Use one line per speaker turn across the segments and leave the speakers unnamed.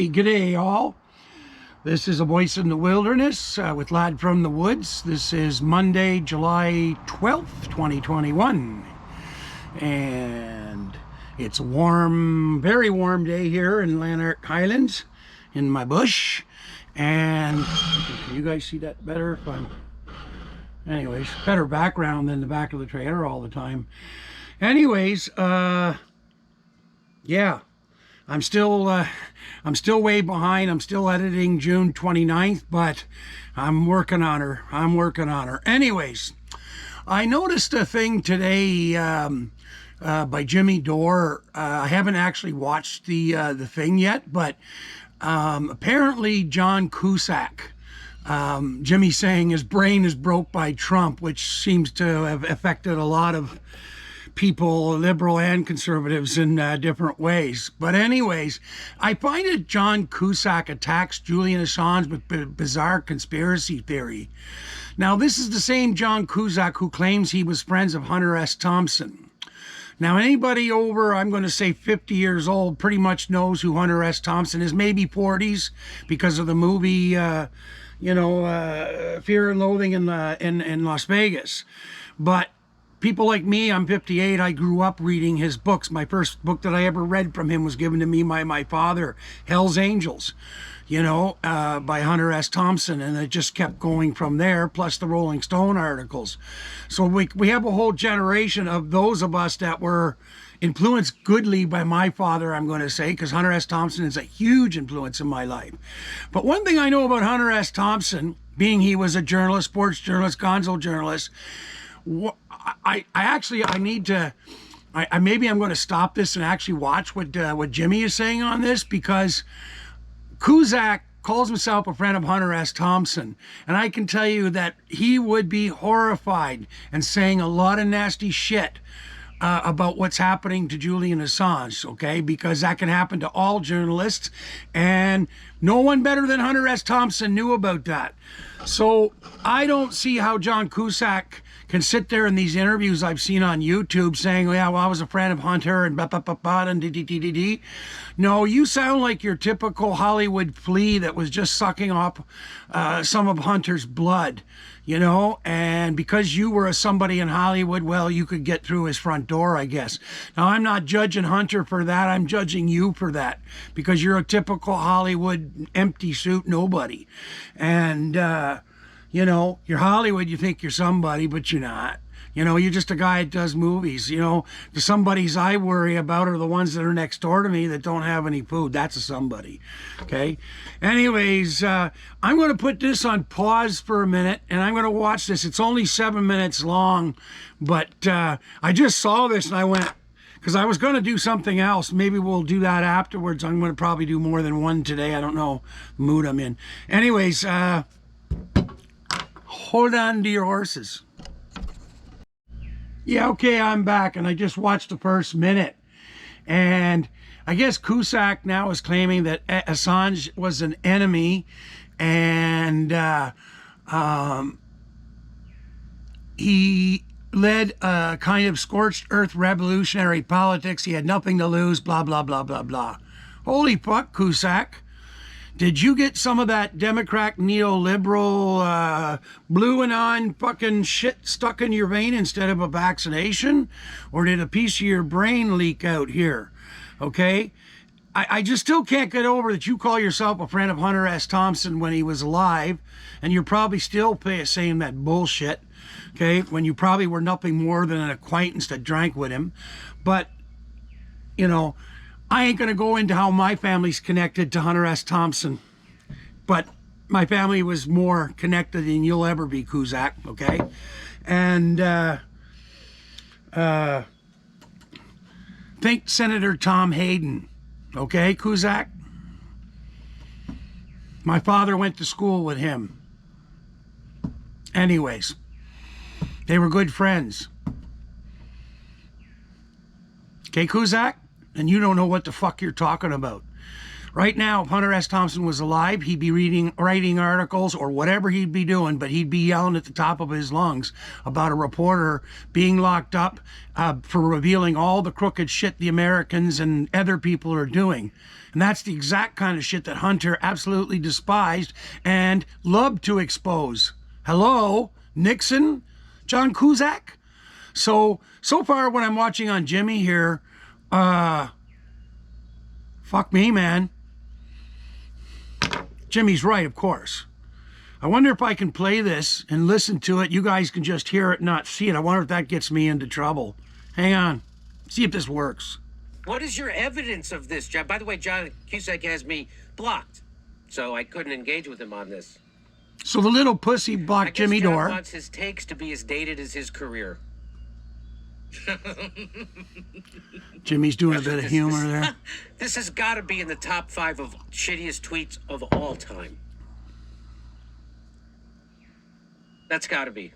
Hey, g'day all. This is A Voice in the Wilderness with Lad from the Woods. This is Monday, July 12th, 2021. And it's a warm, very warm day here in Lanark Highlands in my bush. And can you guys see that better? If I'm... Anyways, better background than the back of the trailer all the time. Anyways, yeah. I'm still way behind. I'm still editing June 29th, but I'm working on her. Anyways, I noticed a thing today by Jimmy Dore. I haven't actually watched the thing yet, but apparently John Cusack, Jimmy saying his brain is broke by Trump, which seems to have affected a lot of people, liberal and conservatives, in different ways. But anyways, I find that John Cusack attacks Julian Assange with bizarre conspiracy theory. Now, this is the same John Cusack who claims he was friends of Hunter S. Thompson. Now, anybody over, I'm going to say 50 years old, pretty much knows who Hunter S. Thompson is, maybe 40s, because of the movie, Fear and Loathing in Las Vegas. But people like me, I'm 58, I grew up reading his books. My first book that I ever read from him was given to me by my father, Hell's Angels, by Hunter S. Thompson, and it just kept going from there, plus the Rolling Stone articles. So we have a whole generation of those of us that were influenced goodly by my father, I'm going to say, because Hunter S. Thompson is a huge influence in my life. But one thing I know about Hunter S. Thompson, being he was a journalist, sports journalist, gonzo journalist, maybe I'm going to stop this and actually watch what Jimmy is saying on this, because Cusack calls himself a friend of Hunter S. Thompson, and I can tell you that he would be horrified and saying a lot of nasty shit about what's happening to Julian Assange, okay? Because that can happen to all journalists, and no one better than Hunter S. Thompson knew about that. So I don't see how John Cusack can sit there in these interviews I've seen on YouTube saying, yeah, well, I was a friend of Hunter and blah, and dee. No, you sound like your typical Hollywood flea that was just sucking off some of Hunter's blood, and because you were somebody in Hollywood, well, you could get through his front door, I guess. Now, I'm not judging Hunter for that. I'm judging you for that, because you're a typical Hollywood empty suit nobody. And, you're Hollywood, you think you're somebody, but you're not. You're just a guy that does movies. The somebodies I worry about are the ones that are next door to me that don't have any food. That's a somebody. Okay? Anyways, I'm going to put this on pause for a minute, and I'm going to watch this. It's only 7 minutes long, but I just saw this and I went, because I was going to do something else. Maybe we'll do that afterwards. I'm going to probably do more than one today. I don't know the mood I'm in. Anyways, hold on to your horses. Yeah, okay, I'm back, and I just watched the first minute. And I guess Cusack now is claiming that Assange was an enemy, and he led a kind of scorched earth revolutionary politics. He had nothing to lose, blah, blah, blah, blah, blah. Holy fuck, Cusack. Did you get some of that Democrat neoliberal blue and on fucking shit stuck in your vein instead of a vaccination? Or did a piece of your brain leak out here? Okay? I just still can't get over that you call yourself a friend of Hunter S. Thompson when he was alive, and you're probably still saying that bullshit, okay, when you probably were nothing more than an acquaintance that drank with him. But, I ain't going to go into how my family's connected to Hunter S. Thompson, but my family was more connected than you'll ever be, Cusack, okay? And think Senator Tom Hayden, okay, Cusack? My father went to school with him. Anyways, they were good friends. Okay, Cusack? And you don't know what the fuck you're talking about. Right now, if Hunter S. Thompson was alive, he'd be writing articles or whatever he'd be doing, but he'd be yelling at the top of his lungs about a reporter being locked up for revealing all the crooked shit the Americans and other people are doing. And that's the exact kind of shit that Hunter absolutely despised and loved to expose. Hello, Nixon, John Cusack. So far what I'm watching on Jimmy here, fuck me, man. Jimmy's right, of course. I wonder if I can play this and listen to it. You guys can just hear it, not see it. I wonder if that gets me into trouble. Hang on. See if this works.
What is your evidence of this, John? By the way, John Cusack has me blocked, so I couldn't engage with him on this.
So the little pussy blocked Jimmy
John
door.
Wants his takes to be as dated as his career.
Jimmy's doing a bit of humor there.
This has got to be in the top 5 of shittiest tweets of all time. That's got to be.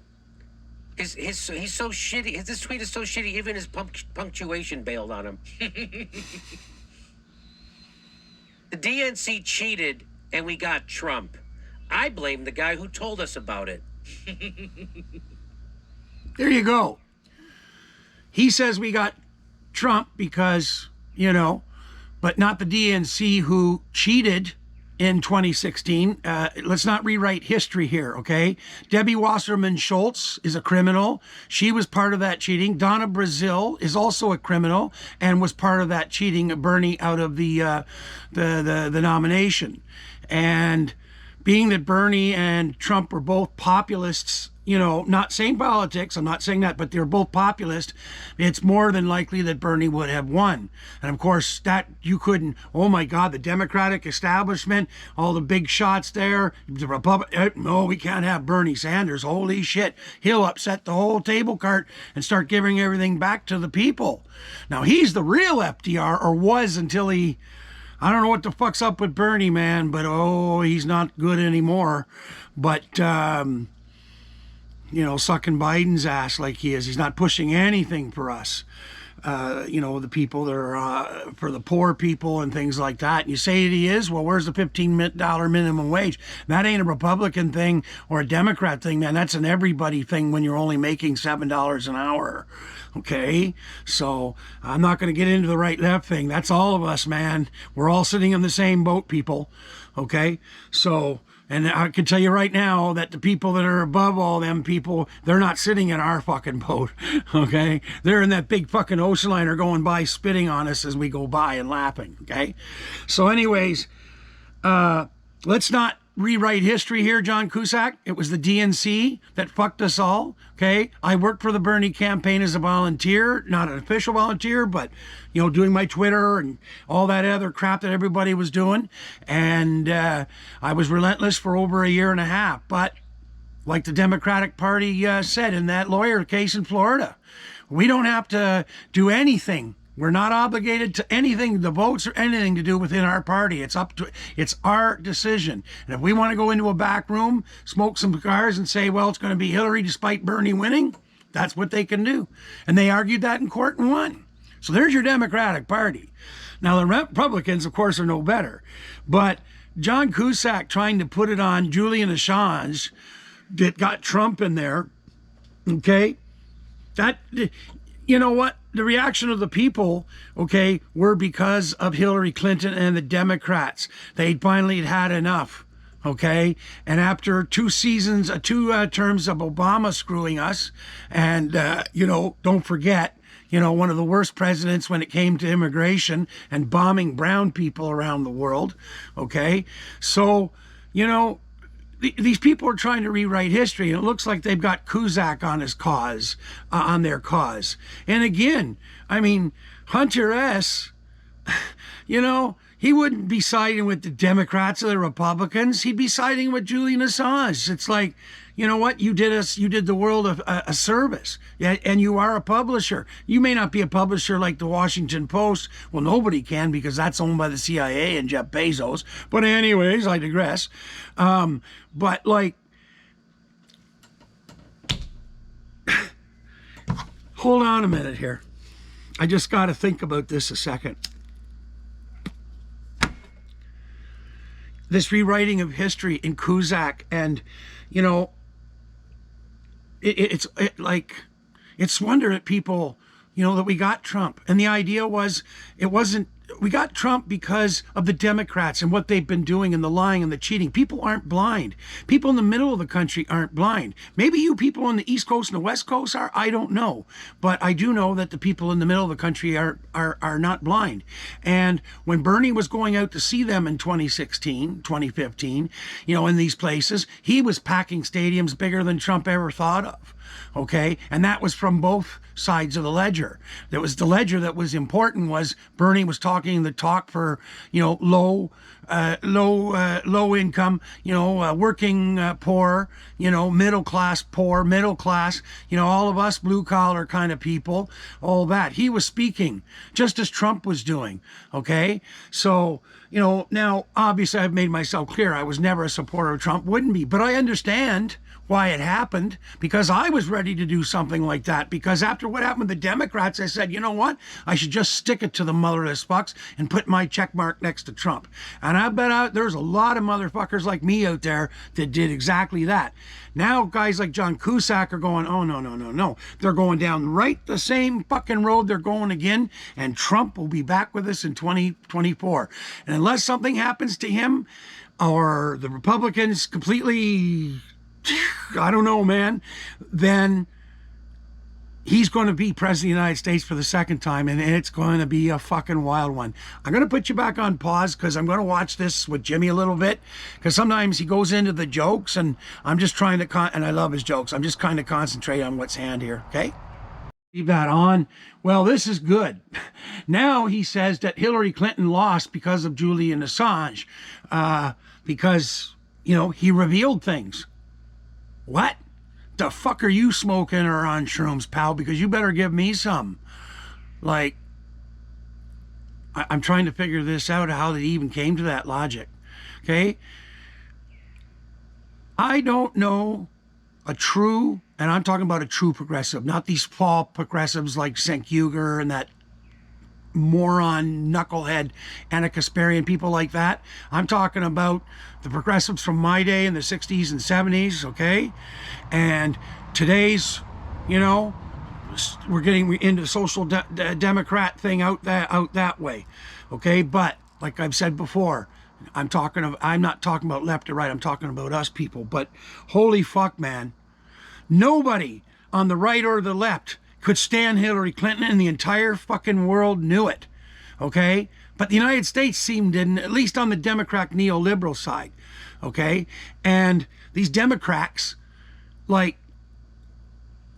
He's so shitty. This tweet is so shitty. Even his punctuation bailed on him. The DNC cheated, and we got Trump. I blame the guy who told us about it.
There you go. He says we got Trump because, you know, but not the DNC who cheated in 2016. Let's not rewrite history here, okay? Debbie Wasserman Schultz is a criminal. She was part of that cheating. Donna Brazile is also a criminal and was part of that cheating, Bernie out of the nomination. And being that Bernie and Trump were both populists, you know, not saying politics, I'm not saying that, but they're both populist, it's more than likely that Bernie would have won. And of course, that you couldn't, oh my God, the Democratic establishment, all the big shots there, the Republic, no, we can't have Bernie Sanders, holy shit. He'll upset the whole table cart and start giving everything back to the people. Now, he's the real FDR, or was until he, I don't know what the fuck's up with Bernie, man, but oh, he's not good anymore. But, you know, sucking Biden's ass like he is. He's not pushing anything for us. You know, the people that are for the poor people and things like that. And you say he is, well, where's the $15 minimum wage? That ain't a Republican thing or a Democrat thing, man. That's an everybody thing when you're only making $7 an hour. Okay, so I'm not going to get into the right left thing. That's all of us, man. We're all sitting in the same boat, people. Okay, so, and I can tell you right now that the people that are above all them people, they're not sitting in our fucking boat. Okay, they're in that big fucking ocean liner going by, spitting on us as we go by and laughing. Okay, so anyways, let's not rewrite history here, John Cusack. It was the DNC that fucked us all, okay? I worked for the Bernie campaign as a volunteer, not an official volunteer, but, you know, doing my Twitter and all that other crap that everybody was doing. And I was relentless for over a year and a half. But like the Democratic Party said in that lawyer case in Florida, we don't have to do anything. We're not obligated to anything, the votes or anything to do within our party. It's our decision. And if we want to go into a back room, smoke some cigars and say, well, it's going to be Hillary despite Bernie winning, that's what they can do. And they argued that in court and won. So there's your Democratic Party. Now, the Republicans, of course, are no better. But John Cusack trying to put it on Julian Assange that got Trump in there, okay, that, you know what? The reaction of the people, okay, were because of Hillary Clinton and the Democrats. They finally had enough, okay? And after 2 seasons, 2 terms of Obama screwing us, and, you know, don't forget, you know, one of the worst presidents when it came to immigration and bombing brown people around the world, okay? So, you know, these people are trying to rewrite history, and it looks like they've got Cusack on his cause, on their cause. And again, I mean, Hunter S., you know, he wouldn't be siding with the Democrats or the Republicans. He'd be siding with Julian Assange. It's like, you know what? You did the world a service. Yeah, and you are a publisher. You may not be a publisher like the Washington Post. Well, nobody can because that's owned by the CIA and Jeff Bezos. But anyways, I digress. But like, hold on a minute here. I just got to think about this a second. this rewriting of history in Cusack, and you know, like it's wonder at people, you know, that we got Trump, and the idea was it wasn't. We got Trump because of the Democrats and what they've been doing and the lying and the cheating. People aren't blind. People in the middle of the country aren't blind. Maybe you people on the East Coast and the West Coast are. I don't know, but I do know that the people in the middle of the country are not blind. And when Bernie was going out to see them in 2016, 2015, you know, in these places, he was packing stadiums bigger than Trump ever thought of. Okay, and that was from both sides of the ledger. That was the ledger that was important. Was Bernie was talking the talk for, you know, low income, you know, working poor, you know, middle class poor, middle class, you know, all of us blue collar kind of people, all that. He was speaking just as Trump was doing. Okay, so you know, now obviously I've made myself clear. I was never a supporter of Trump, wouldn't be, but I understand why it happened, because I was ready to do something like that. Because after what happened with the Democrats, I said, you know what? I should just stick it to the motherless fucks and put my check mark next to Trump. And I bet there's a lot of motherfuckers like me out there that did exactly that. Now guys like John Cusack are going, oh, no, no, no, no. They're going down right the same fucking road they're going again, and Trump will be back with us in 2024. And unless something happens to him or the Republicans completely, I don't know, man, then he's going to be president of the United States for the second time, and it's going to be a fucking wild one. I'm going to put you back on pause because I'm going to watch this with Jimmy a little bit, because sometimes he goes into the jokes, and I'm just trying to, and I love his jokes. I'm just kind of concentrate on what's hand here, okay? Leave that on. Well, this is good. Now he says that Hillary Clinton lost because of Julian Assange, because, you know, he revealed things. What the fuck are you smoking or on shrooms, pal? Because you better give me some. Like, I'm trying to figure this out, how they even came to that logic. Okay? I don't know a true, and I'm talking about a true progressive, not these false progressives like Cenk Uygur and that moron, knucklehead, Anna Kasparian, people like that. I'm talking about the progressives from my day in the 60s and 70s, okay? And today's, you know, we're getting into the social democrat thing out that way, okay? But like I've said before, I'm not talking about left or right. I'm talking about us people. But holy fuck, man, nobody on the right or the left could stand Hillary Clinton, and the entire fucking world knew it, okay? But the United States didn't, at least on the Democrat neoliberal side, okay? And these Democrats, like,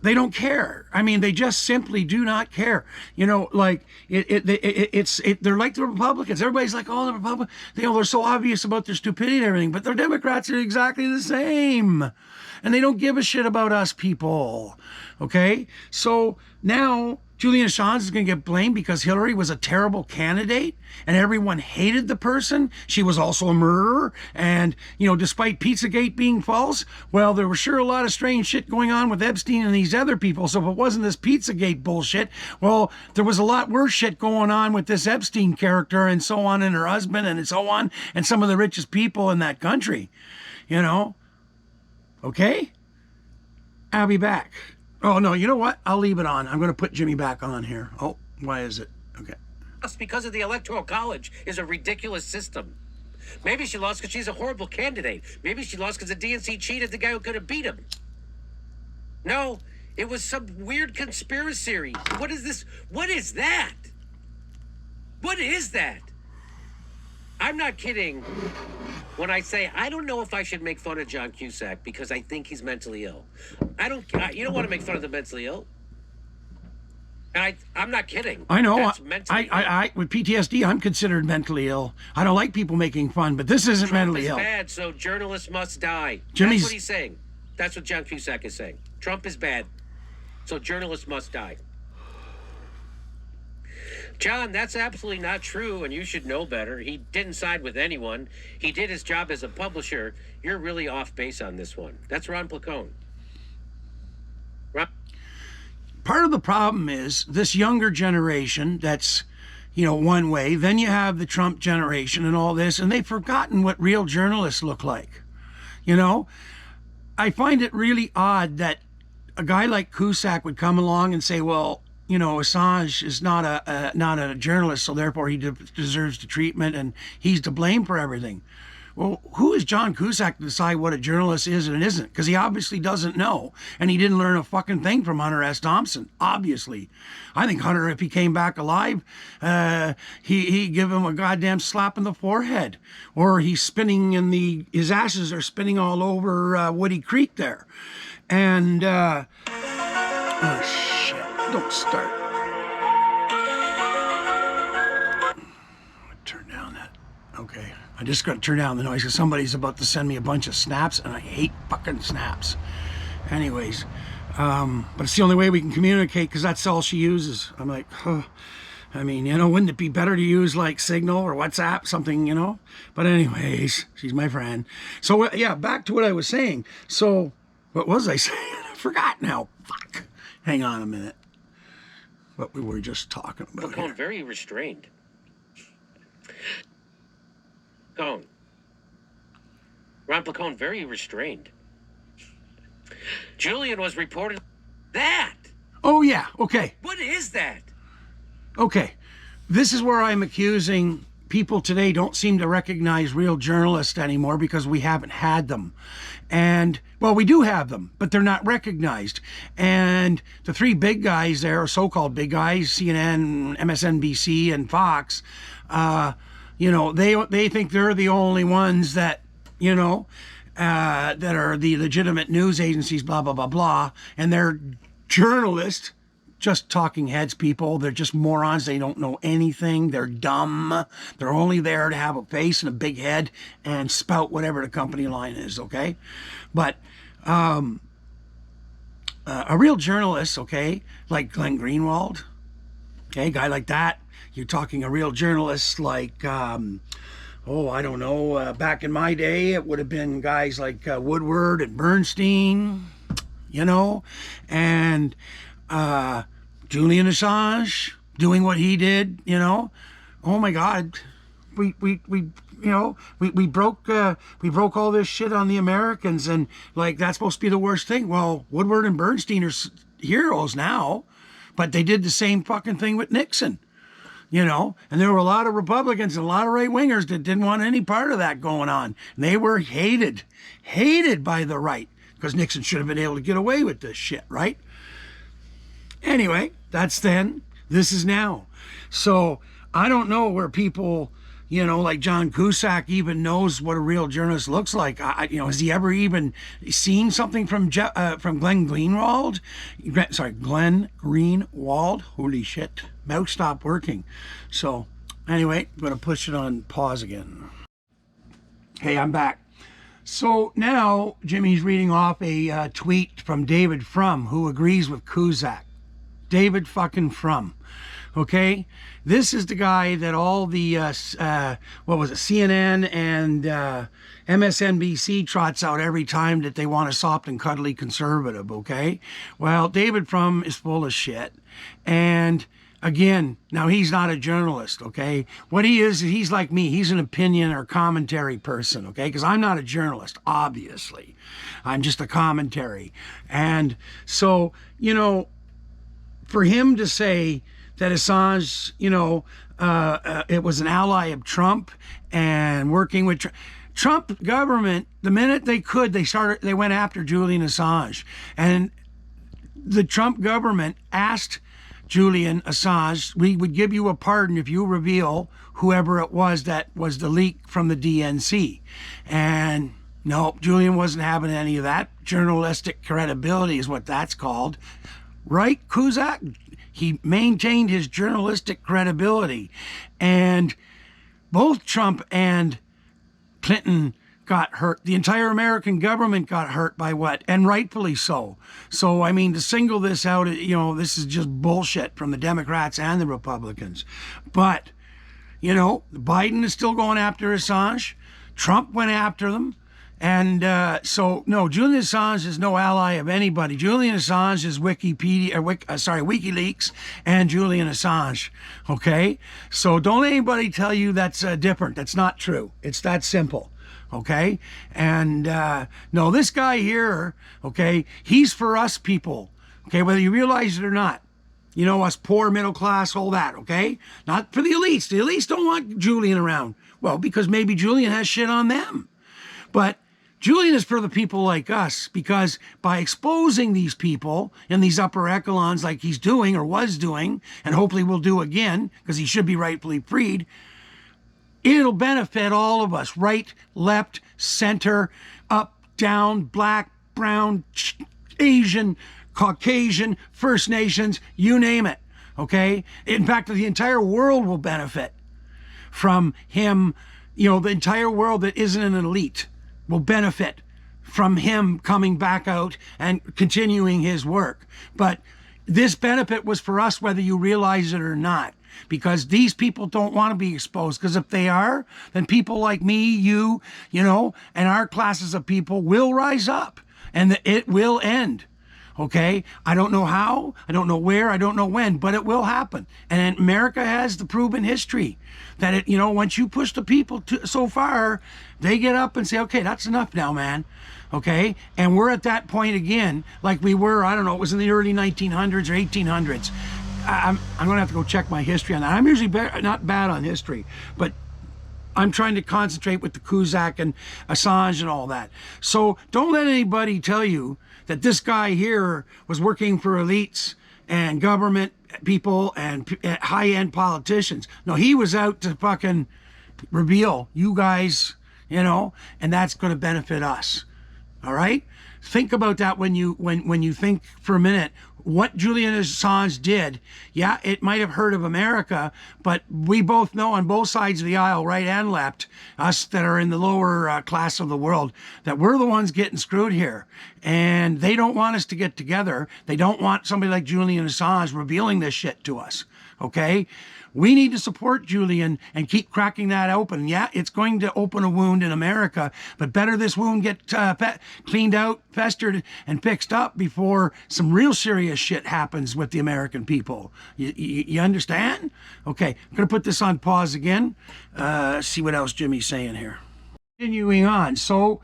they don't care. I mean, they just simply do not care. You know, like they're like the Republicans. Everybody's like, oh, the Republicans, you know, they're so obvious about their stupidity and everything, but their Democrats are exactly the same. And they don't give a shit about us people. Okay? So now Julian Assange is going to get blamed because Hillary was a terrible candidate and everyone hated the person. She was also a murderer. And, you know, despite Pizzagate being false, well, there was sure a lot of strange shit going on with Epstein and these other people. So if it wasn't this Pizzagate bullshit, well, there was a lot worse shit going on with this Epstein character and so on, and her husband and so on, and some of the richest people in that country, you know? Okay? I'll be back. Oh, no, you know what? I'll leave it on. I'm going to put Jimmy back on here. Oh, why is it? Okay.
Lost because of the Electoral College is a ridiculous system. Maybe she lost because she's a horrible candidate. Maybe she lost because the DNC cheated the guy who could have beat him. No, it was some weird conspiracy. What is this? What is that? What is that? I'm not kidding when I say I don't know if I should make fun of John Cusack because I think he's mentally ill. You don't want to make fun of the mentally ill. And I'm not kidding.
I know.
That's mentally ill.
With PTSD, I'm considered mentally ill. I don't like people making fun, but this isn't mentally ill.
Trump is bad, so journalists must die.
Jimmy's...
That's what he's saying. That's what John Cusack is saying. Trump is bad, so journalists must die. John, that's absolutely not true, and you should know better. He didn't side with anyone. He did his job as a publisher. You're really off base on this one. That's Ron Placone.
Part of the problem is this younger generation that's, one way. Then you have the Trump generation and all this, and they've forgotten what real journalists look like. I find it really odd that a guy like Cusack would come along and say, well, Assange is not a journalist, so therefore he deserves the treatment and he's to blame for everything. Well, who is John Cusack to decide what a journalist is and isn't? Because he obviously doesn't know, and he didn't learn a fucking thing from Hunter S. Thompson. Obviously, I think Hunter, if he came back alive, he'd give him a goddamn slap in the forehead, or he's spinning his ashes are spinning all over Woody Creek there, and oh shit! Don't start. Turn down that. Okay. I just got to turn down the noise because somebody's about to send me a bunch of snaps, and I hate fucking snaps. Anyways, but it's the only way we can communicate because that's all she uses. I'm like, huh. I mean, wouldn't it be better to use like Signal or WhatsApp, something, But anyways, she's my friend. So yeah, back to what I was saying. So what was I saying? I forgot now. Fuck. Hang on a minute. What we were just talking about.
Become very restrained. Ron Placone very restrained. Julian was reported that.
Oh yeah, okay.
What is that?
Okay. This is where I'm accusing people today don't seem to recognize real journalists anymore because we haven't had them. And, well, we do have them, but they're not recognized. And the three big guys there, or so-called big guys, CNN, MSNBC, and Fox, they think they're the only ones that, that are the legitimate news agencies, blah, blah, blah, blah. And they're journalists, just talking heads people. They're just morons. They don't know anything. They're dumb. They're only there to have a face and a big head and spout whatever the company line is, okay? But a real journalist, okay, like Glenn Greenwald, okay, guy like that. You're talking a real journalist like, I don't know, back in my day, it would have been guys like Woodward and Bernstein, and Julian Assange doing what he did, Oh my God, we broke all this shit on the Americans, and like that's supposed to be the worst thing. Well, Woodward and Bernstein are heroes now, but they did the same fucking thing with Nixon. And there were a lot of Republicans and a lot of right-wingers that didn't want any part of that going on. And they were hated by the right because Nixon should have been able to get away with this shit, right? Anyway, that's then. This is now. So I don't know where people, like John Cusack even knows what a real journalist looks like. Has he ever even seen something from Glenn Greenwald? Glenn Greenwald. Holy shit. Mouth stopped working. So anyway, I'm going to push it on pause again. Hey, I'm back. So now Jimmy's reading off a tweet from David Frum, who agrees with Cusack. David fucking Frum. Okay, this is the guy that all the CNN and MSNBC trots out every time that they want a soft and cuddly conservative. Okay, well, David Frum is full of shit, and again, now he's not a journalist. Okay, what he is, he's like me. He's an opinion or commentary person. Okay, because I'm not a journalist, obviously. I'm just a commentary, and so for him to say that Assange, it was an ally of Trump and working with Trump government, the minute they could, they went after Julian Assange. And the Trump government asked Julian Assange, we would give you a pardon if you reveal whoever it was that was the leak from the DNC. And no, Julian wasn't having any of that. Journalistic credibility is what that's called. Right, Cusack? He maintained his journalistic credibility. And both Trump and Clinton got hurt. The entire American government got hurt by what? And rightfully so. So, I mean, to single this out, this is just bullshit from the Democrats and the Republicans. But, Biden is still going after Assange. Trump went after them. And so, no, Julian Assange is no ally of anybody. Julian Assange is WikiLeaks and Julian Assange. Okay, so don't let anybody tell you that's different. That's not true. It's that simple. Okay, and no, this guy here, okay, he's for us people. Okay, whether you realize it or not. You know, us poor middle class, all that, okay? Not for the elites. The elites don't want Julian around. Well, because maybe Julian has shit on them. But Julian is for the people like us, because by exposing these people in these upper echelons like he's doing or was doing, and hopefully will do again, because he should be rightfully freed, it'll benefit all of us, right, left, center, up, down, black, brown, Asian, Caucasian, First Nations, you name it, okay? In fact, the entire world will benefit from him. You know, the entire world that isn't an elite will benefit from him coming back out and continuing his work. But this benefit was for us whether you realize it or not, because these people don't want to be exposed, because if they are, then people like me, you know, and our classes of people will rise up, and it will end. Okay, I don't know how, I don't know where, I don't know when, but it will happen. And America has the proven history that it, you know, once you push the people so far, they get up and say, okay, that's enough now, man. Okay, and we're at that point again, like we were, I don't know, it was in the early 1900s or 1800s. I'm going to have to go check my history on that. I'm usually not bad on history, but I'm trying to concentrate with the Cusack and Assange and all that. So don't let anybody tell you that this guy here was working for elites and government people and high-end politicians. No, he was out to fucking reveal you guys, you know, and that's going to benefit us. All right? Think about that when you think for a minute what Julian Assange did. Yeah, it might have hurt of America, but we both know on both sides of the aisle, right and left, us that are in the lower class of the world, that we're the ones getting screwed here. And they don't want us to get together. They don't want somebody like Julian Assange revealing this shit to us. Okay? We need to support Julian and keep cracking that open. Yeah, it's going to open a wound in America, but better this wound get cleaned out, festered, and fixed up before some real serious shit happens with the American people. You understand? Okay, I'm going to put this on pause again. See what else Jimmy's saying here. Continuing on. So,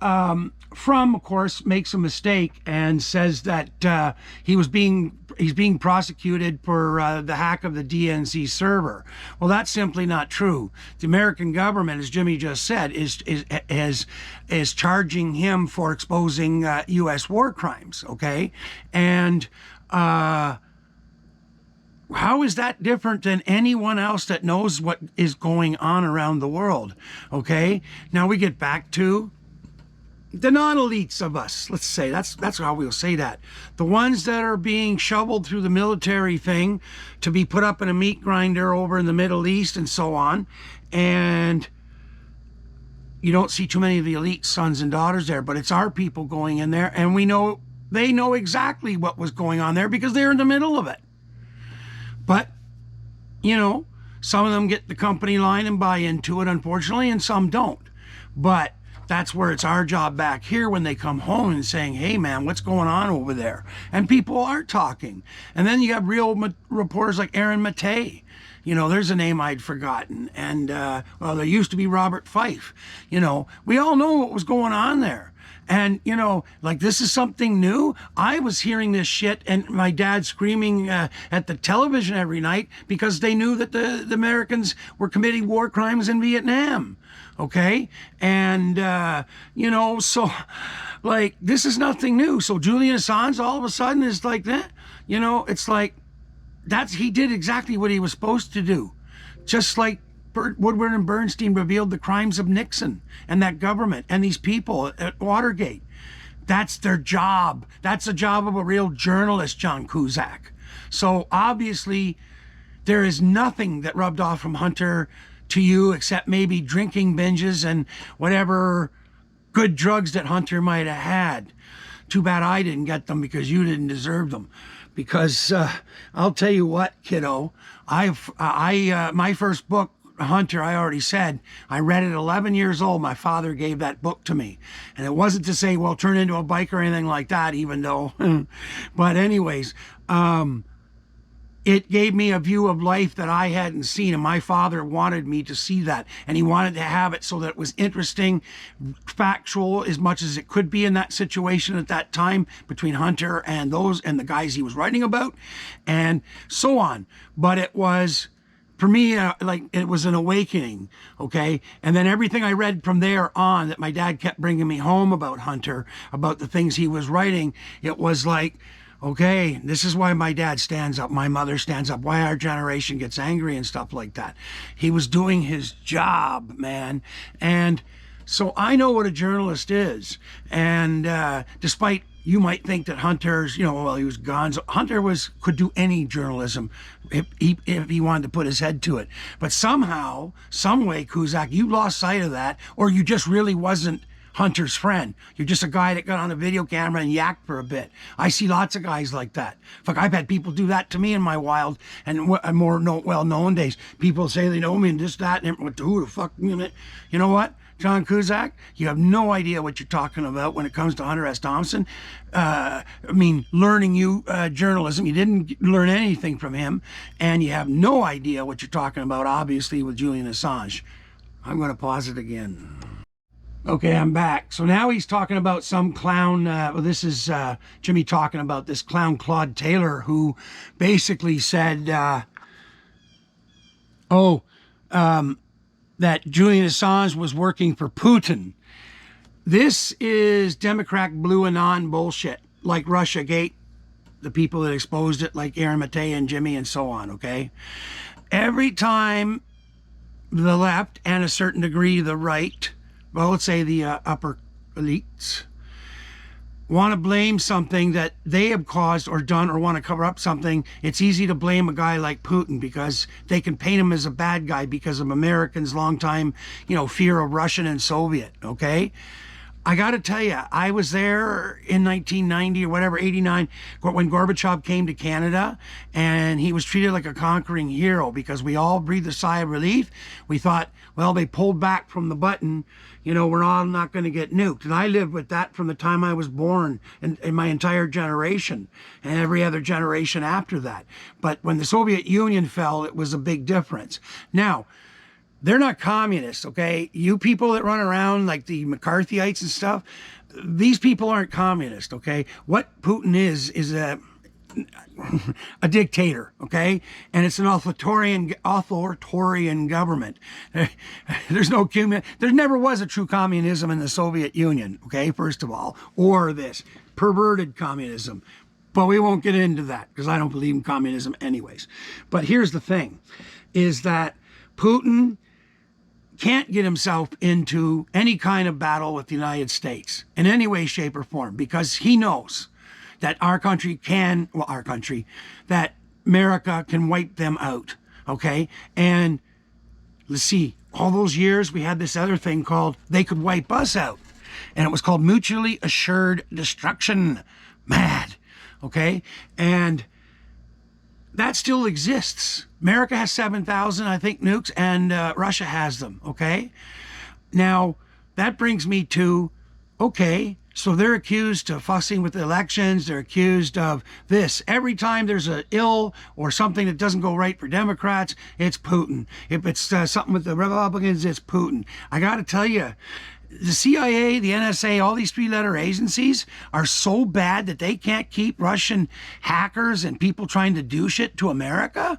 From, of course, makes a mistake and says that he's being prosecuted for the hack of the DNC server. Well, that's simply not true. The American government, as Jimmy just said, is charging him for exposing U.S. war crimes. Okay, and how is that different than anyone else that knows what is going on around the world? Okay, now we get back to the non-elites of us, let's say, that's how we'll say that. The ones that are being shoveled through the military thing to be put up in a meat grinder over in the Middle East and so on. And you don't see too many of the elite sons and daughters there, but it's our people going in there, and we know they know exactly what was going on there because they're in the middle of it. But, you know, some of them get the company line and buy into it, unfortunately, and some don't. But that's where it's our job back here when they come home and saying, hey, man, what's going on over there? And people are talking. And then you have real reporters like Aaron Matei. You know, there's a name I'd forgotten. And, well, there used to be Robert Fife. You know, we all know what was going on there. And, you know, like, this is something new. I was hearing this shit and my dad screaming at the television every night because they knew that the Americans were committing war crimes in Vietnam. Okay, and you know, so like, this is nothing new. So Julian Assange all of a sudden is like that. You know, it's like he did exactly what he was supposed to do, just like Woodward and Bernstein revealed the crimes of Nixon and that government and these people at Watergate. That's their job. That's the job of a real journalist, John Cusack. So obviously, there is nothing that rubbed off from Hunter to you except maybe drinking binges and whatever good drugs that Hunter might have had. Too bad I didn't get them because you didn't deserve them. Because I'll tell you what, kiddo, my first book Hunter, I already said, I read it 11 years old. My father gave that book to me. And it wasn't to say, well, turn into a biker or anything like that, even though. But anyways, it gave me a view of life that I hadn't seen. And my father wanted me to see that. And he wanted to have it so that it was interesting, factual as much as it could be in that situation at that time between Hunter and those and the guys he was writing about and so on. But it was, for me, like it was an awakening, okay? And then everything I read from there on that my dad kept bringing me home about Hunter, about the things he was writing, it was like, okay, this is why my dad stands up, my mother stands up, why our generation gets angry and stuff like that. He was doing his job, man. And so I know what a journalist is. And despite you might think that Hunter's, well, he was gone. So Hunter could do any journalism if he wanted to put his head to it. But somehow, some way, Cusack, you lost sight of that, or you just really wasn't Hunter's friend. You're just a guy that got on a video camera and yacked for a bit. I see lots of guys like that. In fact, I've had people do that to me in my wild and more well-known days. People say they know me and this, that, and who the fuck, you know what? John Cusack, you have no idea what you're talking about when it comes to Hunter S. Thompson. Learning journalism, you didn't learn anything from him, and you have no idea what you're talking about, obviously, with Julian Assange. I'm going to pause it again. Okay, I'm back. So now he's talking about some clown. This is Jimmy talking about this clown Claude Taylor, who basically said, that Julian Assange was working for Putin. This is Democrat blue anon bullshit, like Russiagate, the people that exposed it, like Aaron Matei and Jimmy and so on, okay? Every time the left and a certain degree the right, well, let's say the upper elites, want to blame something that they have caused or done or want to cover up something, it's easy to blame a guy like Putin because they can paint him as a bad guy because of Americans' long time, fear of Russian and Soviet, okay? I got to tell you, I was there in 1990 or whatever, 89, when Gorbachev came to Canada, and he was treated like a conquering hero because we all breathed a sigh of relief. We thought, well, they pulled back from the button, we're all not going to get nuked. And I lived with that from the time I was born and my entire generation and every other generation after that. But when the Soviet Union fell, it was a big difference. Now, they're not communists, okay? You people that run around like the McCarthyites and stuff, these people aren't communists, okay? What Putin is a dictator, okay? And it's an authoritarian government. There never was a true communism in the Soviet Union, okay, first of all, or this perverted communism. But we won't get into that because I don't believe in communism anyways. But here's the thing, is that Putin can't get himself into any kind of battle with the United States in any way, shape, or form because he knows that that America can wipe them out, okay? And let's see, all those years we had this other thing called they could wipe us out, and it was called mutually assured destruction. Mad, okay? And that still exists. America has 7,000, I think, nukes, and Russia has them, okay? Now, that brings me to, okay, so they're accused of fussing with the elections. They're accused of this. Every time there's an ill or something that doesn't go right for Democrats, it's Putin. If it's something with the Republicans, it's Putin. I got to tell you, the CIA, the NSA, all these three-letter agencies are so bad that they can't keep Russian hackers and people trying to do shit to America.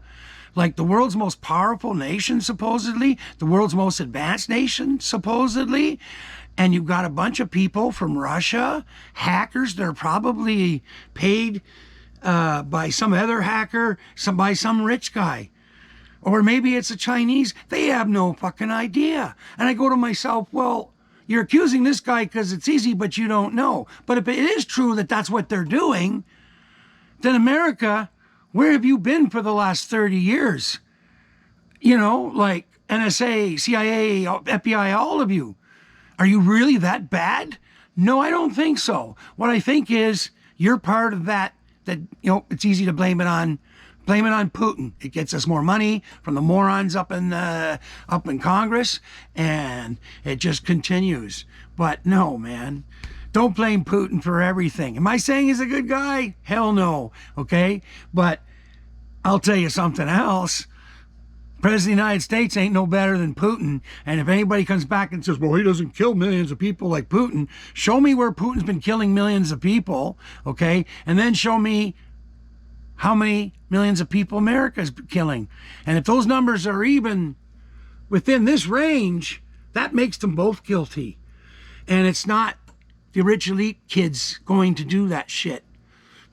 Like the world's most powerful nation, supposedly, the world's most advanced nation, supposedly. And you've got a bunch of people from Russia, hackers that are probably paid by some other hacker, by some rich guy. Or maybe it's a Chinese. They have no fucking idea. And I go to myself, well, you're accusing this guy because it's easy, but you don't know. But if it is true that that's what they're doing, then America, where have you been for the last 30 years? Like NSA, CIA, FBI, all of you. Are you really that bad? No, I don't think so. What I think is you're part of that, it's easy to blame it on Blame it on Putin. It gets us more money from the morons up in Congress, and it just continues. But no, man, don't blame Putin for everything. Am I saying he's a good guy? Hell no. Okay, but I'll tell you something else. President of the United States ain't no better than Putin. And if anybody comes back and says, well, he doesn't kill millions of people like Putin, show me where Putin's been killing millions of people, okay? And then show me how many millions of people America's killing. And if those numbers are even within this range, that makes them both guilty. And it's not the rich elite kids going to do that shit.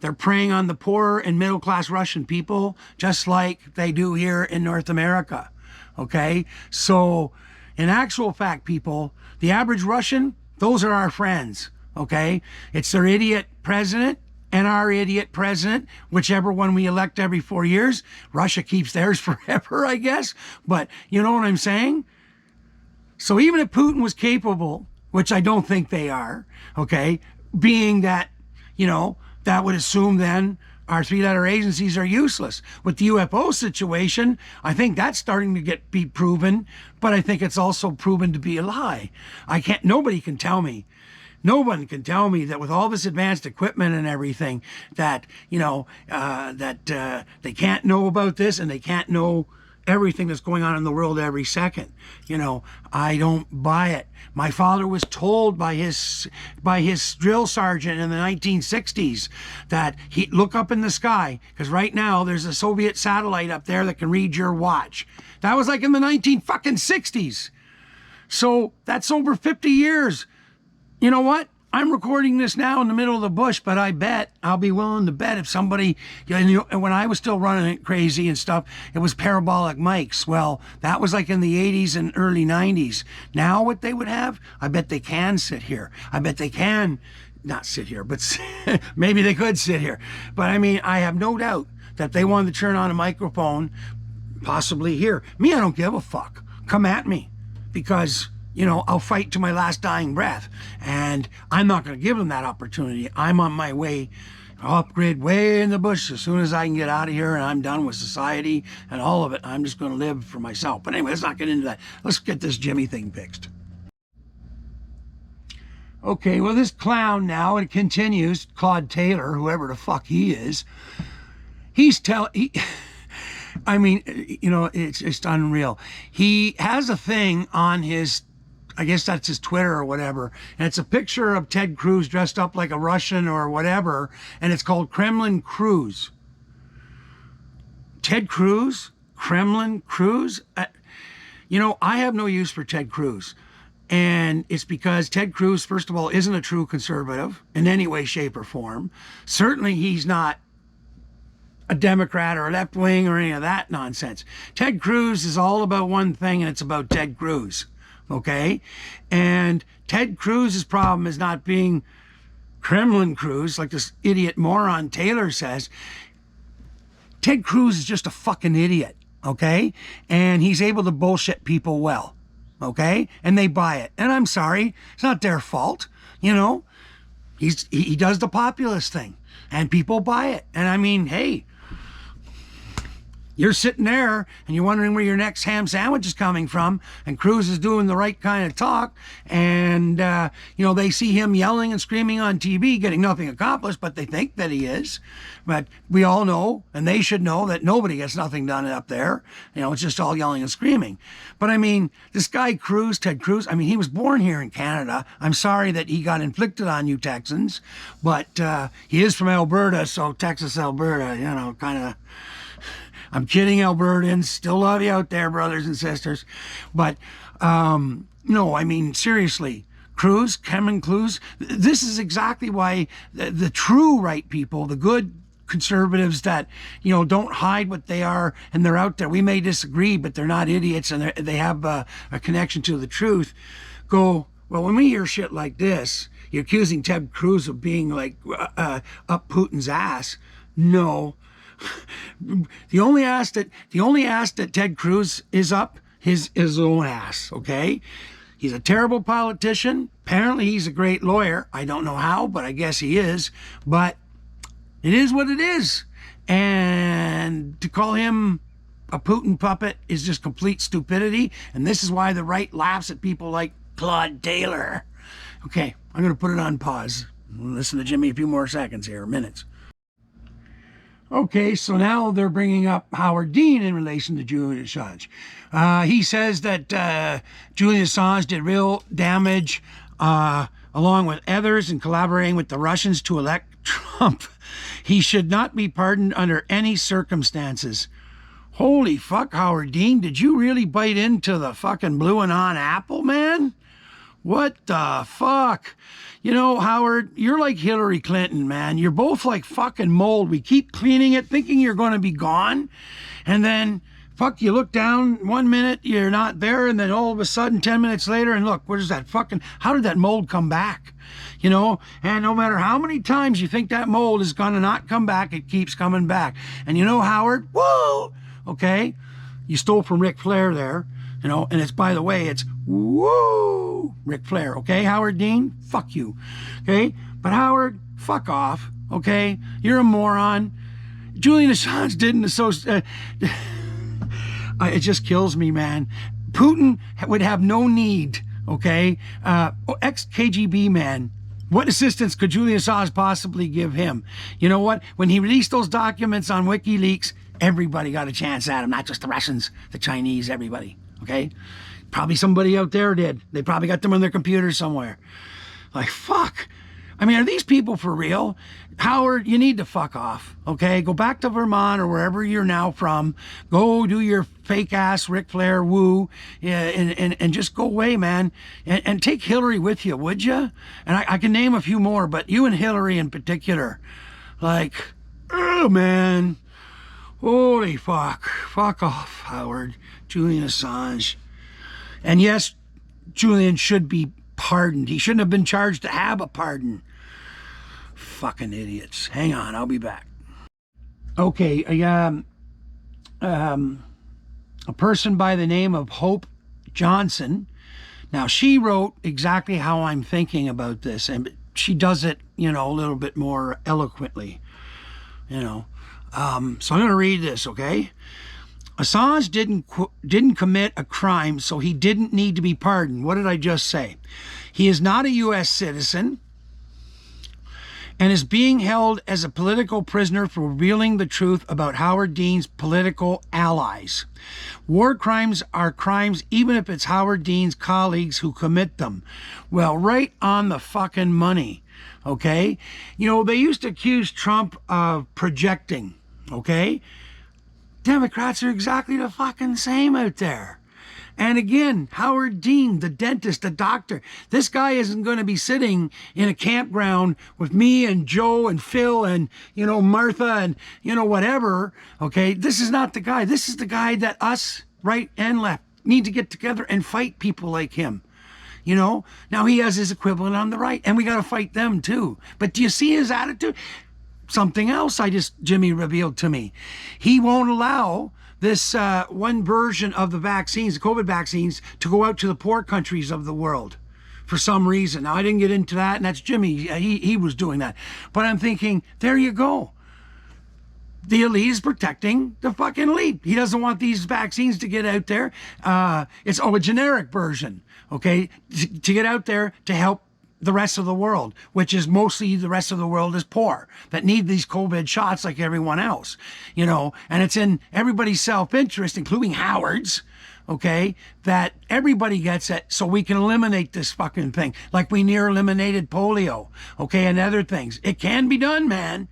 They're preying on the poor and middle-class Russian people, just like they do here in North America, okay? So, in actual fact, people, the average Russian, those are our friends, okay? It's their idiot president and our idiot president, whichever one we elect every 4 years. Russia keeps theirs forever, I guess. But you know what I'm saying? So even if Putin was capable, which I don't think they are, okay, being that, you know, that would assume then our three-letter agencies are useless. With the UFO situation, I think that's starting to be proven, but I think it's also proven to be a lie. Nobody can tell me. No one can tell me that with all this advanced equipment and everything that, you know, they can't know about this and they can't know everything that's going on in the world every second. You know, I don't buy it. My father was told by his drill sergeant in the 1960s that he look up in the sky because right now there's a Soviet satellite up there that can read your watch. That was like in the 1960s. So that's over 50 years. You know what? I'm recording this now in the middle of the bush, but I'll be willing to bet if somebody, you know, when I was still running it crazy and stuff, it was parabolic mics. Well, that was like in the 80s and early 90s. Now what they would have, I bet they can sit here. I bet they can not sit here, but maybe they could sit here. But I mean, I have no doubt that they wanted to turn on a microphone, possibly here. Me, I don't give a fuck. Come at me, because you know, I'll fight to my last dying breath. And I'm not going to give them that opportunity. I'm on my way, off-grid, way in the bush. As soon as I can get out of here and I'm done with society and all of it, I'm just going to live for myself. But anyway, let's not get into that. Let's get this Jimmy thing fixed. Okay, well, this clown now, it continues, Claude Taylor, whoever the fuck he is, I mean, you know, it's just unreal. He has a thing on his, I guess that's his Twitter or whatever, and it's a picture of Ted Cruz dressed up like a Russian or whatever, and it's called Kremlin Cruise. Ted Cruz? Kremlin Cruise? You know, I have no use for Ted Cruz. And it's because Ted Cruz, first of all, isn't a true conservative in any way, shape, or form. Certainly he's not a Democrat or a left wing or any of that nonsense. Ted Cruz is all about one thing, and it's about Ted Cruz. Okay? And Ted Cruz's problem is not being Kremlin Cruz, like this idiot moron Taylor says. Ted Cruz is just a fucking idiot. Okay? And he's able to bullshit people well. Okay? And they buy it. And I'm sorry, it's not their fault. You know? He does the populist thing. And people buy it. And I mean, hey, you're sitting there and you're wondering where your next ham sandwich is coming from, and Cruz is doing the right kind of talk, and you know, they see him yelling and screaming on TV, getting nothing accomplished, but they think that he is. But we all know, and they should know, that nobody gets nothing done up there. You know, it's just all yelling and screaming. But I mean, this guy Cruz, Ted Cruz, I mean, he was born here in Canada. I'm sorry that he got inflicted on you Texans, but he is from Alberta, so Texas, Alberta, you know, kind of. I'm kidding, Albertans. Still love you out there, brothers and sisters. But, no, I mean, seriously, Cruz, Kremlin Cruz, this is exactly why the true right people, the good conservatives that, you know, don't hide what they are, and they're out there. We may disagree, but they're not idiots, and they have a connection to the truth. Go, well, when we hear shit like this, you're accusing Ted Cruz of being like up Putin's ass. No. The only ass that Ted Cruz is up his own ass, okay? He's a terrible politician. Apparently he's a great lawyer. I don't know how, but I guess he is. But it is what it is. And to call him a Putin puppet is just complete stupidity. And this is why the right laughs at people like Claude Taylor. Okay, I'm going to put it on pause. Listen to Jimmy a few more seconds here, minutes. Okay, so now they're bringing up Howard Dean in relation to Julian Assange. He says that Julian Assange did real damage along with others in collaborating with the Russians to elect Trump. He should not be pardoned under any circumstances. Holy fuck, Howard Dean, did you really bite into the fucking blue and on apple, man? What the fuck? You know, Howard, you're like Hillary Clinton, man. You're both like fucking mold. We keep cleaning it, thinking you're going to be gone. And then, fuck, you look down 1 minute, you're not there. And then all of a sudden, 10 minutes later, and look, where's that fucking, how did that mold come back? You know, and no matter how many times you think that mold is going to not come back, it keeps coming back. And you know, Howard, whoa, okay, you stole from Ric Flair there. You know, and it's, by the way, it's woo, Ric Flair, okay? Howard Dean, fuck you, okay? But Howard, fuck off, okay? You're a moron. Julian Assange didn't associate. It just kills me, man. Putin would have no need, okay? Ex-KGB man. What assistance could Julian Assange possibly give him? You know what? When he released those documents on WikiLeaks, everybody got a chance at him, not just the Russians, the Chinese, everybody. Okay, probably somebody out there did. They probably got them on their computer somewhere. Like, fuck. I mean, are these people for real? Howard, you need to fuck off, okay? Go back to Vermont or wherever you're now from. Go do your fake ass Ric Flair woo, and just go away, man. And take Hillary with you, would you? And I can name a few more, but you and Hillary in particular. Like, oh, man. Holy fuck. Fuck off, Howard. Julian Assange. And yes, Julian should be pardoned. He shouldn't have been charged to have a pardon. Fucking idiots. Hang on, I'll be back. Okay, a person by the name of Hope Johnson. Now, she wrote exactly how I'm thinking about this, and she does it, you know, a little bit more eloquently, you know. So I'm going to read this, okay? Assange didn't commit a crime, so he didn't need to be pardoned. What did I just say? He is not a U.S. citizen and is being held as a political prisoner for revealing the truth about Howard Dean's political allies. War crimes are crimes even if it's Howard Dean's colleagues who commit them. Well, right on the fucking money, okay? You know, they used to accuse Trump of projecting, okay? Democrats are exactly the fucking same out there. And again, Howard Dean, the dentist, the doctor, this guy isn't going to be sitting in a campground with me and Joe and Phil and, you know, Martha and, you know, whatever. Okay, this is not the guy. This is the guy that us, right and left, need to get together and fight people like him. You know, now he has his equivalent on the right, and we got to fight them too. But do you see his attitude? Something else Jimmy revealed to me. He won't allow this one version of the vaccines, the COVID vaccines, to go out to the poor countries of the world for some reason. Now, I didn't get into that, and that's Jimmy. He was doing that. But I'm thinking, there you go. The elite is protecting the fucking elite. He doesn't want these vaccines to get out there. It's a generic version, okay, to get out there to help the rest of the world, which is mostly the rest of the world is poor, that need these COVID shots like everyone else, you know, and it's in everybody's self-interest, including Howard's, okay, that everybody gets it so we can eliminate this fucking thing, like we near eliminated polio, okay, and other things. It can be done, man,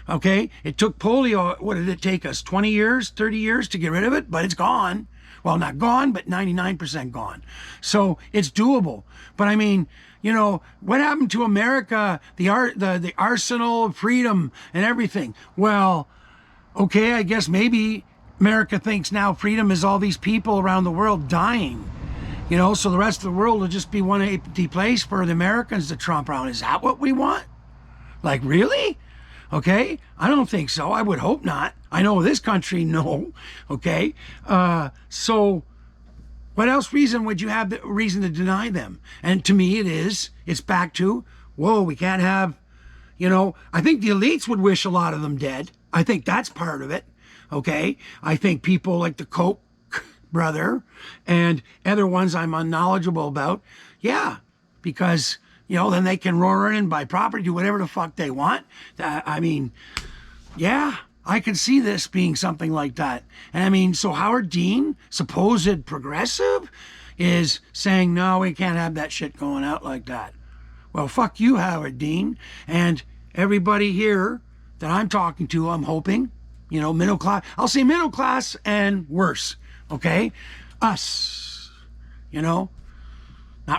okay? It took polio, what did it take us, 20 years, 30 years to get rid of it, but it's gone. Well, not gone, but 99% gone. So it's doable. But I mean, you know, what happened to America, the arsenal of freedom and everything? Well, okay, I guess maybe America thinks now freedom is all these people around the world dying. You know, so the rest of the world will just be one empty place for the Americans to tromp around. Is that what we want? Like, really? Okay, I don't think so. I would hope not. I know this country, no. Okay, so what else reason would you have the reason to deny them? And to me, it's back to, whoa, we can't have, you know, I think the elites would wish a lot of them dead. I think that's part of it. Okay. I think people like the Koch brother and other ones I'm unknowledgeable about. Yeah. Because, then they can roar in, buy property, do whatever the fuck they want. I mean, yeah, I could see this being something like that. And I mean, so Howard Dean, supposed progressive, is saying, no, we can't have that shit going out like that. Well, fuck you, Howard Dean. And everybody here that I'm talking to, I'm hoping, middle class. I'll say middle class and worse, okay? Us, not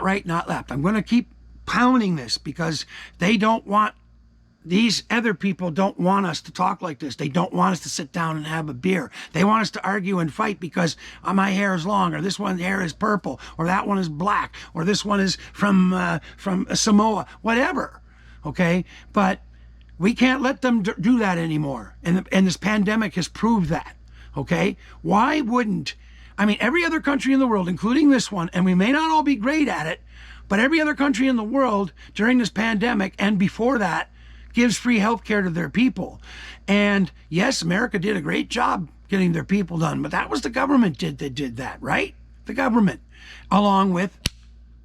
right, not left. I'm going to keep pounding this because these other people don't want us to talk like this. They don't want us to sit down and have a beer. They want us to argue and fight because my hair is long, or this one's hair is purple, or that one is black, or this one is from Samoa, whatever, okay? But we can't let them do that anymore. And this pandemic has proved that, okay? Why wouldn't, every other country in the world, including this one, and we may not all be great at it, but every other country in the world during this pandemic and before that gives free health care to their people. And yes, America did a great job getting their people done, but that was the government that did that, right? The government, along with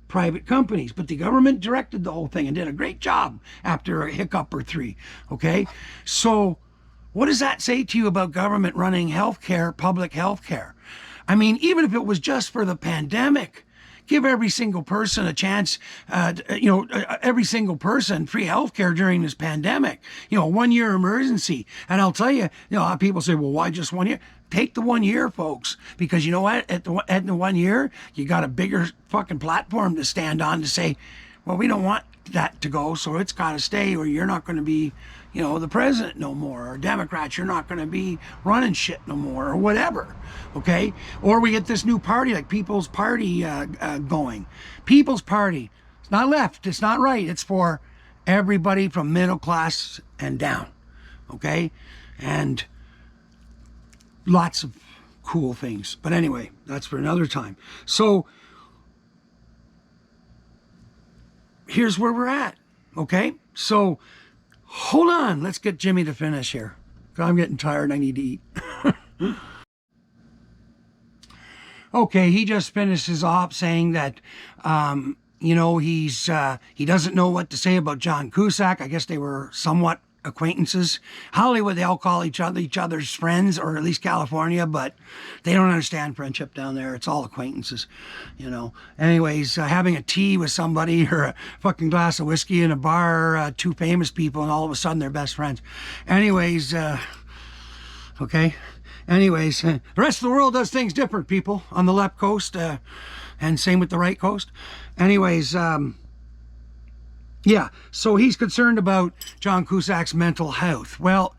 private companies. But the government directed the whole thing and did a great job after a hiccup or three, okay? So what does that say to you about government running healthcare, public healthcare? Even if it was just for the pandemic, give every single person a chance, every single person free health care during this pandemic, 1 year emergency. And I'll tell you, people say, well, why just 1 year? Take the 1 year, folks, because you know what? At the 1 year, you got a bigger fucking platform to stand on to say, well, we don't want that to go, so it's got to stay, or you're not going to be, the president no more, or Democrats, you're not going to be running shit no more, or whatever, okay? Or we get this new party, like People's Party going. People's Party. It's not left, it's not right, it's for everybody from middle class and down, okay? And lots of cool things. But anyway, that's for another time. So here's where we're at, okay? So hold on, let's get Jimmy to finish here. I'm getting tired, I need to eat. Okay, he just finished his op saying that, he doesn't know what to say about John Cusack. I guess they were somewhat acquaintances. Hollywood, they all call each other's friends, or at least California, but they don't understand friendship down there. It's all acquaintances, Anyways, having a tea with somebody or a fucking glass of whiskey in a bar, two famous people, and all of a sudden they're best friends. Anyways, okay. Anyways, the rest of the world does things different, people, on the left coast, and same with the right coast. Anyways, yeah, so he's concerned about John Cusack's mental health. Well,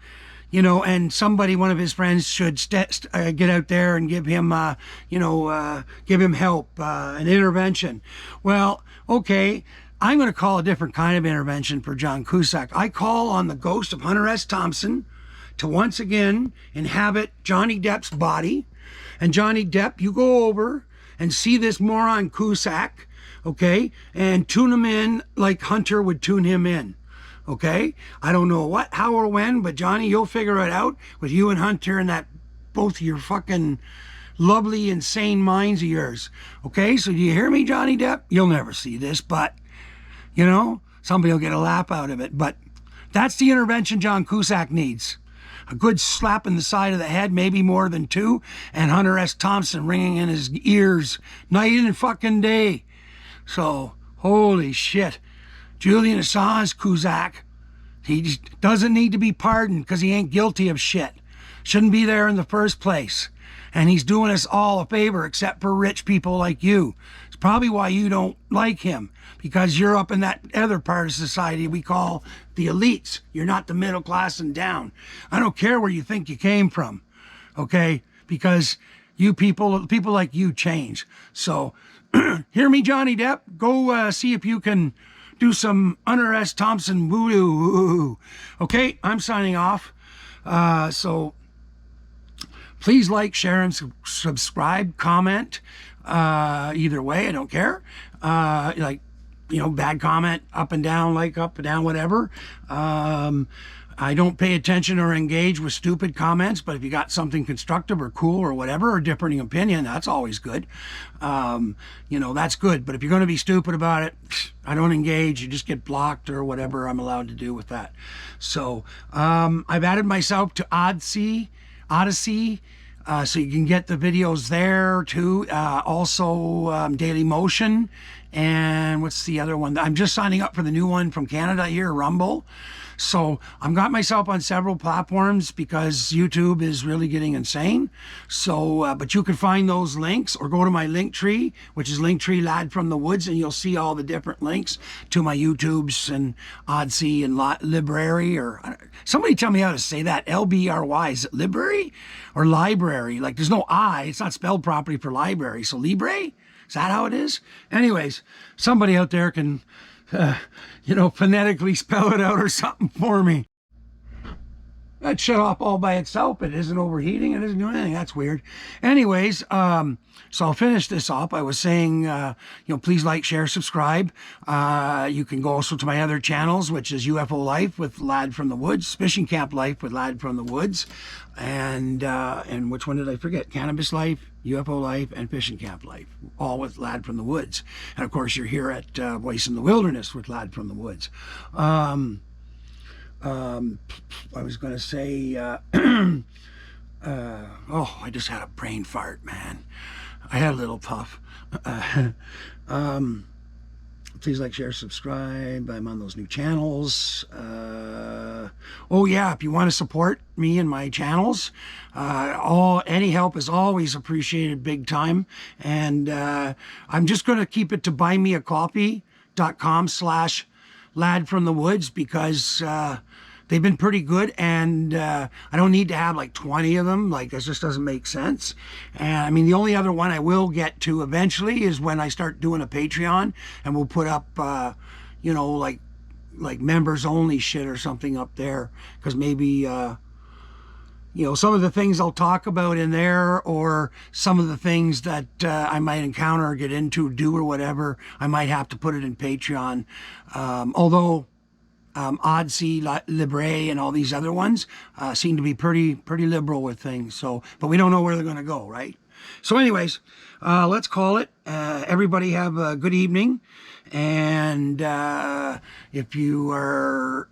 and one of his friends should get out there and give him, give him help, an intervention. Well, okay, I'm going to call a different kind of intervention for John Cusack. I call on the ghost of Hunter S. Thompson to once again inhabit Johnny Depp's body. And Johnny Depp, you go over and see this moron Cusack, okay, and tune him in like Hunter would tune him in, okay? I don't know what, how, or when, but Johnny, you'll figure it out with you and Hunter and that, both of your fucking lovely, insane minds of yours, okay? So do you hear me, Johnny Depp? You'll never see this, but, somebody will get a laugh out of it. But that's the intervention John Cusack needs. A good slap in the side of the head, maybe more than two, and Hunter S. Thompson ringing in his ears night and fucking day. So, holy shit. Julian Assange, Cusack, he just doesn't need to be pardoned because he ain't guilty of shit. Shouldn't be there in the first place. And he's doing us all a favor, except for rich people like you. It's probably why you don't like him, because you're up in that other part of society we call the elites. You're not the middle class and down. I don't care where you think you came from, okay? Because you people like you change. So, hear me, Johnny Depp? Go see if you can do some Hunter S. Thompson voodoo. Okay, I'm signing off. So please like, share, and subscribe, comment. Either way, I don't care. Bad comment, up and down, like up and down, whatever. I don't pay attention or engage with stupid comments, but if you got something constructive or cool or whatever, or differing opinion, that's always good. That's good. But if you're going to be stupid about it, I don't engage. You just get blocked or whatever I'm allowed to do with that. So I've added myself to Odyssey. So you can get the videos there too. Also Daily Motion. And what's the other one? I'm just signing up for the new one from Canada here, Rumble. So I've got myself on several platforms because YouTube is really getting insane. So, but you can find those links or go to my link tree, which is Linktree Lad from the Woods, and you'll see all the different links to my YouTubes and Odyssey and Library, or somebody tell me how to say that. LBRY, is it library or library? Like there's no I, it's not spelled properly for library. So Libre? Is that how it is? Anyways, somebody out there can, phonetically spell it out or something for me. That shut off all by itself. It isn't overheating. It isn't doing anything. That's weird. Anyways, so I'll finish this up. I was saying, please like, share, subscribe. You can go also to my other channels, which is UFO Life with Lad from the Woods, Fishing Camp Life with Lad from the Woods, and which one did I forget? Cannabis Life, UFO Life, and Fishing Camp Life, all with Lad from the Woods. And of course, you're here at Voice in the Wilderness with Lad from the Woods. I was going to say, I just had a brain fart, man. I had a little puff. Please like, share, subscribe. I'm on those new channels. If you want to support me and my channels, any help is always appreciated big time. And I'm just going to keep it to buymeacoffee.com/Lad from the Woods because they've been pretty good, and I don't need to have like 20 of them. Like, this just doesn't make sense. And I mean, the only other one I will get to eventually is when I start doing a Patreon, and we'll put up, like members only shit or something up there, because maybe some of the things I'll talk about in there, or some of the things that I might encounter or get into, do or whatever, I might have to put it in Patreon. Although Odyssey, Libre, and all these other ones seem to be pretty liberal with things. So, but we don't know where they're going to go, right? So anyways, let's call it. Everybody have a good evening. And if you are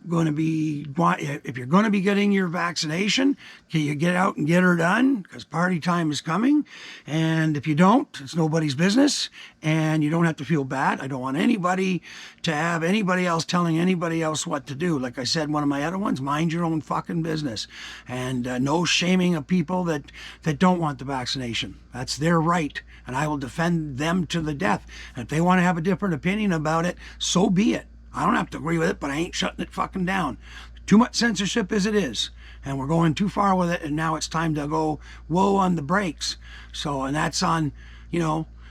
if you're going to be getting your vaccination, can you get out and get her done, because party time is coming. And if you don't, it's nobody's business, and you don't have to feel bad. I don't want anybody to have anybody else telling anybody else what to do. Like I said, one of my other ones, mind your own fucking business, and no shaming of people that don't want the vaccination. That's their right, and I will defend them to the death. And if they want to have a different opinion about it, so be it. I don't have to agree with it, but I ain't shutting it fucking down. Too much censorship as it is, and we're going too far with it, and now it's time to go whoa on the brakes. So, and that's on,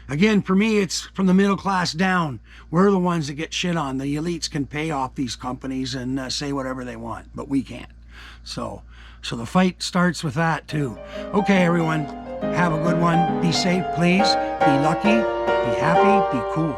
again, for me, it's from the middle class down. We're the ones that get shit on. The elites can pay off these companies and say whatever they want, but we can't. So the fight starts with that too. Okay, everyone, have a good one. Be safe, please. Be lucky, be happy, be cool.